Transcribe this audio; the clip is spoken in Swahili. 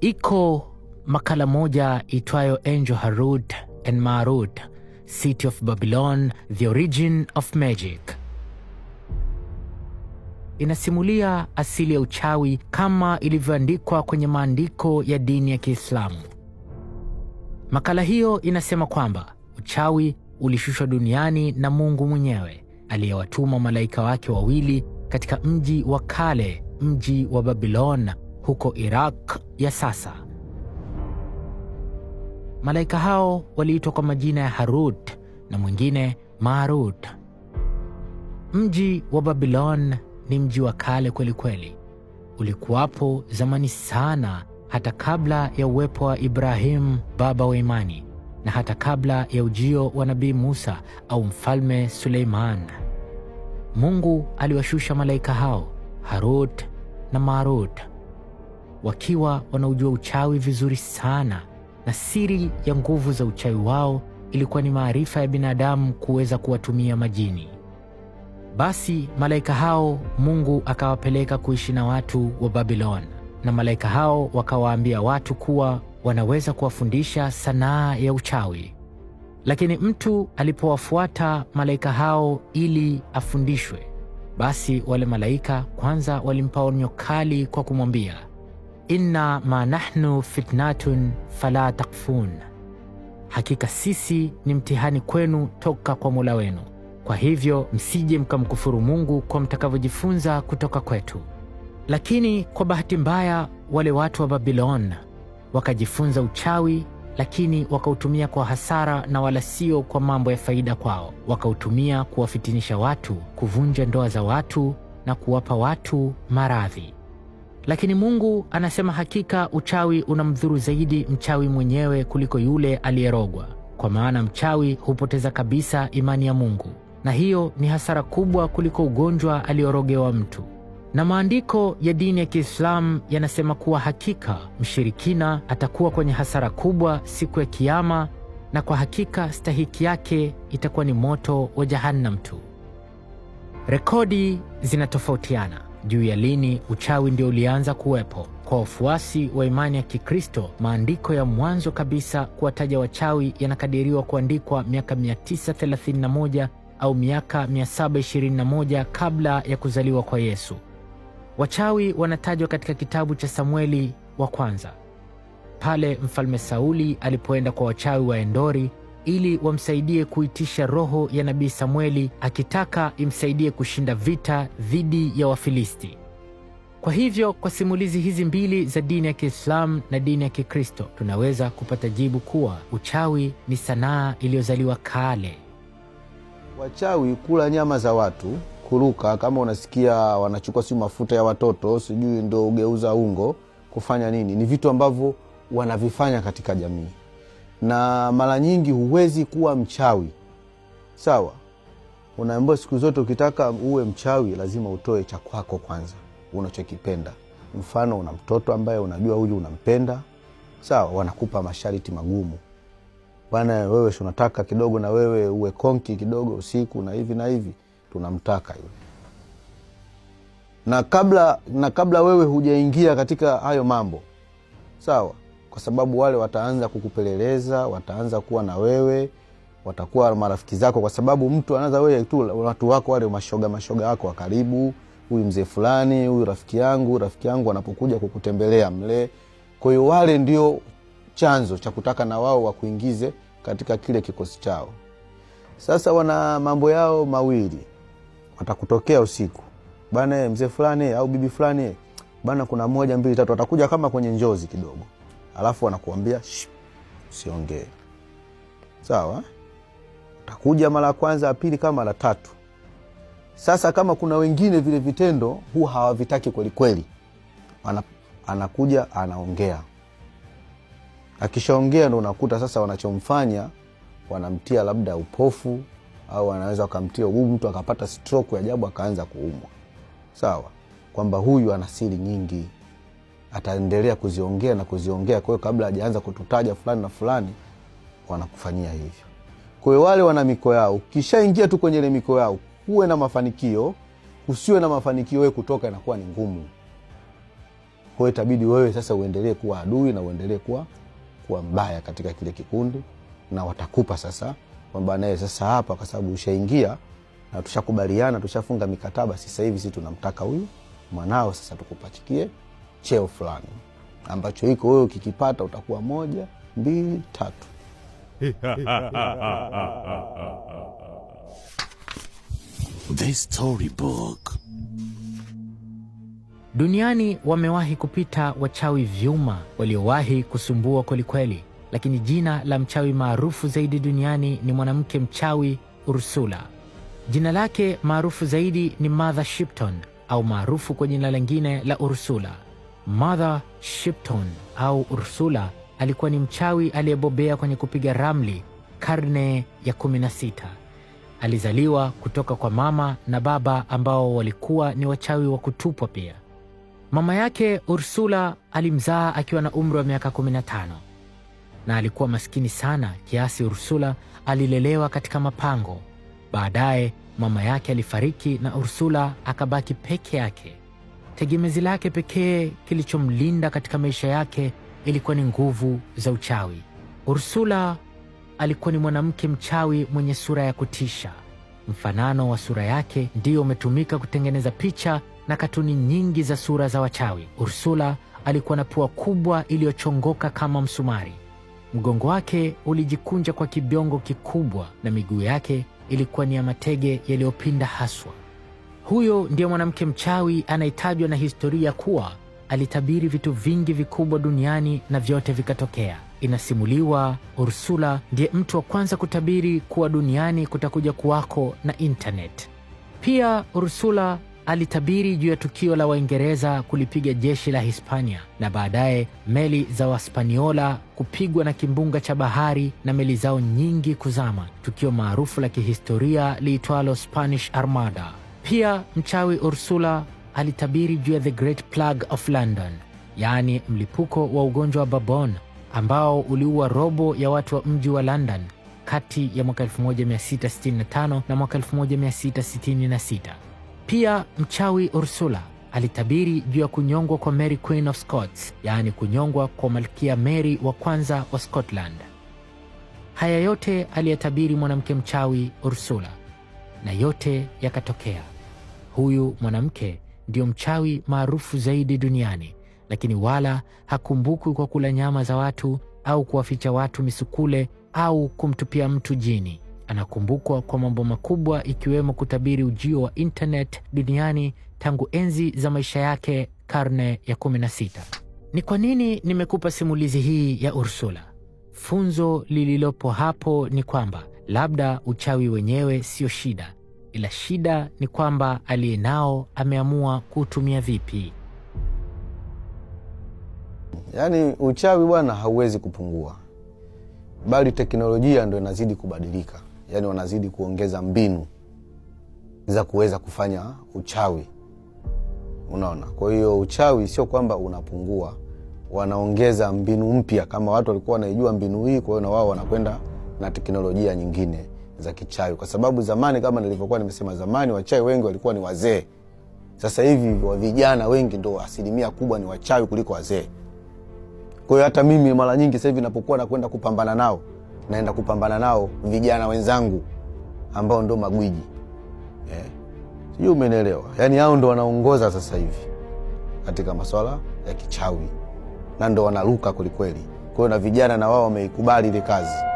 Iko makala moja itwayo Angel Harut and Marut, City of Babylon, The Origin of Magic. Inasimulia asili ya uchawi kama ilivyoandikwa kwenye maandiko ya dini ya Kiislamu. Makala hiyo inasema kwamba uchawi ulishushwa duniani na Mungu mwenyewe aliyewatuma malaika wake wawili katika mji wa kale, mji wa Babylon huko Iraq ya sasa. Malaika hao waliitwa kwa majina ya Harut na mwingine Marut. Mji wa Babylon ni mji wa kale kweli kweli. Ulikuwapo zamani sana, hata kabla ya uwepo wa Ibrahim, baba wa imani, na hata kabla ya ujio wa Nabii Musa au mfalme Suleiman. Mungu aliwashusha malaika hao Harut na Marut wakiwa wanaujua uchawi vizuri sana, na siri ya nguvu za uchawi wao ilikuwa ni maarifa ya binadamu kuweza kuwatumia majini. Basi malaika hao Mungu akawapeleka kuishi na watu wa Babylon, na malaika hao wakawaambia watu kuwa wanaweza kuwafundisha sanaa ya uchawi. Lakini mtu alipowafuata malaika hao ili afundishwe, basi wale malaika kwanza walimpa onyo kali kwa kumwambia, inna ma nahnu fitnatun fala takfun, hakika sisi ni mtihani kwenu toka kwa Mola wenu, kwa hivyo msije mkamkufuru Mungu kwa mtakavyojifunza kutoka kwetu. Lakini kwa bahati mbaya wale watu wa Babylon wakajifunza uchawi, lakini wakautumia kwa hasara na wala sio kwa mambo ya faida kwao. Wakautumia kuwafitinisha watu, kuvunja ndoa za watu na kuwapa watu maradhi. Lakini Mungu anasema hakika uchawi unamdhuru zaidi mchawi mwenyewe kuliko yule aliyerogwa, kwa maana mchawi hupoteza kabisa imani ya Mungu, na hiyo ni hasara kubwa kuliko ugonjwa aliorogewa mtu. Na maandiko ya dini ya Kiislamu yanasema kuwa hakika mshirikina atakuwa kwenye hasara kubwa siku ya Kiyama, na kwa hakika stahiki yake itakuwa ni moto wa Jahannam tu. Rekodi zinatofautiana juu ya lini uchawi ndio ulianza kuwepo. Kwa wafuasi wa imani ya Kikristo, maandiko ya mwanzo kabisa kuwataja wachawi yanakadiriwa kuandikwa miaka 931 au miaka 721 kabla ya kuzaliwa kwa Yesu. Wachawi wanatajwa katika kitabu cha Samueli wa kwanza, pale mfalme Sauli alipoenda kwa wachawi wa Endori ili wamsaidie kuitisha roho ya nabii Samueli, akitaka imsaidie kushinda vita dhidi ya Wafilisti. Kwa hivyo, kwa simulizi hizi mbili za dini ya Kiislamu na dini ya Kikristo, tunaweza kupata jibu kuwa uchawi ni sanaa iliyozaliwa kale. Wachawi kula nyama za watu, kuruka, kama unasikia wanachukua si mafuta ya watoto, sijui ndio ugeuza ungo, kufanya nini, ni vitu ambavyo wanavifanya katika jamii. Na mara nyingi huwezi kuwa mchawi, sawa? Unaambiwa siku zote ukitaka uwe mchawi lazima utoe cha kwako kwanza, unachokipenda. Mfano, una mtoto ambaye unajua huyu unampenda, sawa, wanakupa masharti magumu. Bwana, wewe unataka kidogo na wewe uwe konki kidogo usiku na hivi, tunamtaka yule. Na kabla wewe hujaingia katika hayo mambo, sawa, kwa sababu wale wataanza kukupeleleza, wataanza kuwa na wewe, watakuwa marafiki zako, kwa sababu mtu anaanza wewe tu watu wako wale mashoga wako wa karibu, huyu mzee fulani, huyu rafiki yangu anapokuja kukutembelea mle. Kwa hiyo wale ndio chanzo cha kutaka na wao wakuingize katika kile kikosi chao. Sasa wana mambo yao mawili. Watakutokea usiku, bana mzee fulani au bibi fulani, bana kuna 1 2 3, watakuja kama kwenye njozi kidogo. Alafu wanakuambia usiongee. Sawa? Utakuja mara kwanza, ya pili, kama mara 3. Sasa kama kuna wengine vile vitendo huwa hawavitaki kweli kweli, anakuja anaongea. Akishaongea ndio unakuta sasa wanachomfanya wanamtia labda upofu, au wanaweza kumtia mtu akapata stroke ya ajabu akaanza kuumwa. Sawa? Kwamba huyu ana siri nyingi, ataendelea kuziongea na kuziongea, kwa hiyo kabla hajaanza kututaja fulani na fulani wanakufanyia hivyo. Kwa hiyo wale wana miko yao, ukishaingia tu kwenye ile miko yao, uwe na mafanikio, usiwe na mafanikio, wewe kutoka inakuwa ni ngumu. Kwa hiyo itabidi wewe sasa uendelee kuwa adui na uendelee kuwa mbaya katika kile kikundi, na watakupa sasa kwamba naye sasa hapa, kwa sababu ushaingia na tushakubaliana, tushafunga mikataba, sasa hivi sisi tunamtaka huyu mwanao sasa tukupachikie cheo fulani ambacho hiko wewe ukikipata utakuwa 1, 2, 3. The Storybook. Duniani wamewahi kupita wachawi vyuma waliowahi kusumbua kwelikweli, lakini jina la mchawi maarufu zaidi duniani ni mwanamke mchawi Ursula. Jina lake maarufu zaidi ni Mother Shipton, au maarufu kwa jina lingine la Ursula. Mother Shipton au Ursula alikuwa ni mchawi aliyebobea kwenye kupiga ramli karne ya 16. Alizaliwa kutoka kwa mama na baba ambao walikuwa ni wachawi wa kutupwa pia. Mama yake Ursula alimzaa akiwa na umri wa miaka 15, na alikuwa maskini sana kiasi Ursula alilelewa katika mapango. Baadaye mama yake alifariki na Ursula akabaki peke yake. Tegemezi lake pekee kilichomlinda katika maisha yake ilikuwa ni nguvu za uchawi. Ursula alikuwa ni mwanamke mchawi mwenye sura ya kutisha. Mfanano wa sura yake ndio umetumika kutengeneza picha na katuni nyingi za sura za wachawi. Ursula alikuwa na pua kubwa iliyochongoka kama msumari. Mgongo wake ulijikunja kwa kibiongo kikubwa na miguu yake ilikuwa ni ya matege yaliyopinda haswa. Huyo ndiye mwanamke mchawi anayetajwa na historia kuwa alitabiri vitu vingi vikubwa duniani na vyote vikatokea. Inasimuliwa Ursula ndiye mtu wa kwanza kutabiri kuwa duniani kutakuja kuwako na internet. Pia Ursula alitabiri juu ya tukio la Waingereza kulipiga jeshi la Hispania na baadaye meli za Waspaniola kupigwa na kimbunga cha bahari na meli zao nyingi kuzama, tukio maarufu la kihistoria liitwalo Spanish Armada. Pia mchawi Ursula alitabiri juu ya The Great Plague of London, yaani mlipuko wa ugonjwa wa Bubon ambao uliua robo ya watu wa mji wa London kati ya mwaka 1665 na mwaka 1666. Pia mchawi Ursula alitabiri juu ya kunyongwa kwa Mary Queen of Scots, yaani kunyongwa kwa Malkia Mary wa kwanza wa Scotland. Haya yote aliyatabiri mwanamke mchawi Ursula, na yote yakatokea. Huyu mwanamke ndio mchawi maarufu zaidi duniani, lakini wala hakumbukwi kwa kula nyama za watu au kuwaficha watu misukule au kumtupia mtu jini. Anakumbukwa kwa mambo makubwa ikiwemo kutabiri ujio wa internet duniani tangu enzi za maisha yake karne ya 16. Ni kwa nini nimekupa simulizi hii ya Ursula? Funzo lililopo hapo ni kwamba labda uchawi wenyewe sio shida, ila shida ni kwamba aliye nao ameamua kuutumia vipi. Yaani uchawi bwana hauwezi kupungua, bali teknolojia ndio inazidi kubadilika. Yaani wanazidi kuongeza mbinu za kuweza kufanya uchawi. Unaona? Kwa hiyo uchawi sio kwamba unapungua, wanaongeza mbinu mpya. Kama watu walikuwa wanaijua mbinu hii, kwa hiyo na wao wanakwenda na teknolojia nyingine za kichawi. Kwa sababu zamani, kama nilivyokuwa nimesema, zamani wachawi wengi walikuwa ni wazee. Sasa hivi wa vijana wengi ndio asilimia kubwa ni wachawi kuliko wazee. Kwa hiyo hata mimi mara nyingi sasa hivi ninapokuwa nakwenda kupambana nao, naenda kupambana nao vijana wenzangu ambao ndio magwiji. Sijui umenielewa? Yaani hao ndio wanaongoza sasa hivi katika masuala ya kichawi, na ndio wanaruka kweli kweli. Kwa hiyo na vijana na wao wameikubali ile kazi.